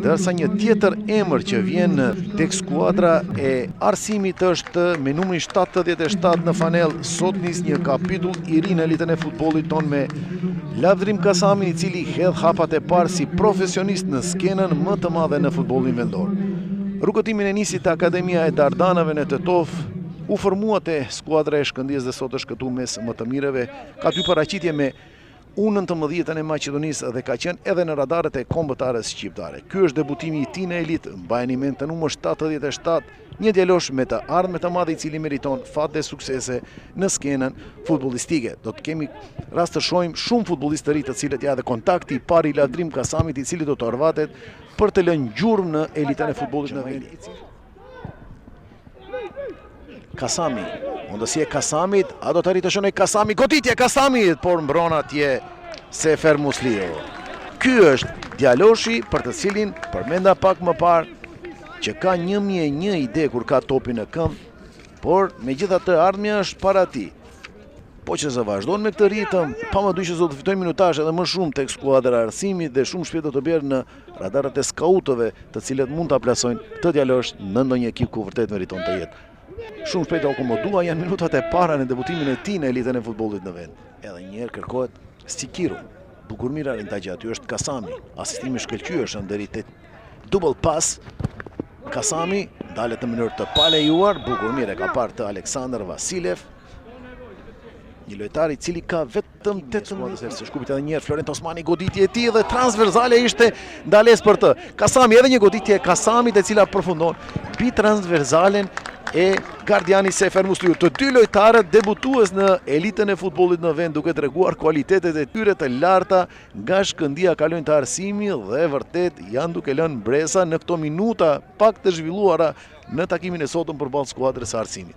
Ndërsa një tjetër emër që vjen tek skuadra e Arsimit është me numrin 77 në fanell. Sot nis një kapitull i ri në elitën e futbollit ton me Lavdrim Kasamin, i cili hedh hapat e parë si profesionist në skenën më të madhe në futbollin vendor. Rrugëtimin e nisi te Akademia e Dardanave në Tetov, u formua te skuadra e Shkëndijës dhe sot është këtu mes më të mirëve. Ka dy paraqitje me U19 e Maqedonisë dhe ka qenë edhe në radarët e kombëtarës shqiptare. Ky është debutimi i tij në elitë, mbajeni mend të numër 77, një djalosh me të ardhmë të madhe i cili meriton fat dhe suksese në skenën futbollistike. Do të kemi rast të shohim shumë futbollistë të ri të cilët ja dhe kontakti i parë i Lavdrim Kasamit, i cili do të arvatet për të lënë gjurmë në elitën e futbollit në vend. Kasami, mundësia e Kasamit, a do të arrijë të shënoj Kasami, goditje Kasamit, por mbron atje Sefer Muslio. Ky është djaloshi për të cilin përmenda pak më parë që ka 1001 ide kur ka topin në këmbë, por megjithatë ardhmja është para tij. Po që se vazhdon me këtë ritëm, pamodyshëm do të fitojnë minutazh edhe më shumë tek skuadra e Arsimit dhe shumë shpejt do të bjerë në radarët e skautëve, të cilët mund ta plasojnë të djalosh në ndonjë ekip ku vërtet meriton të jetë. Shumë shpejt u akomodua, janë minutat e para në debutimin e tij në elitën e futbollit në vend. Edhe një herë kërkohet Sikiru. Bukurmira Rintagja, aty është Kasami. Asistimi shkëlqyer është deri te double pass. Kasami dalet në mënyrë të palejuar, Bukurmira ka parë të Aleksandr Vasilev. Një lojtar i cili ka vetëm 18 mënyrë se shkupit edhe një herë Florent Osmani, goditje e tij dhe transversale ishte ndalesë për të. Kasami, edhe një goditje e Kasamit e cila përfundon mbi transversalen e gardiani Sefer Musliu. Të dy lojtarët debutues në elitën e futbollit në vend, duke treguar kualitetet e tyre të larta, nga Shkëndija kalojnë të Arsimi dhe vërtet janë duke lënë bresa në këto minuta pak të zhvilluara në takimin e sotëm përballë skuadrës së Arsimit.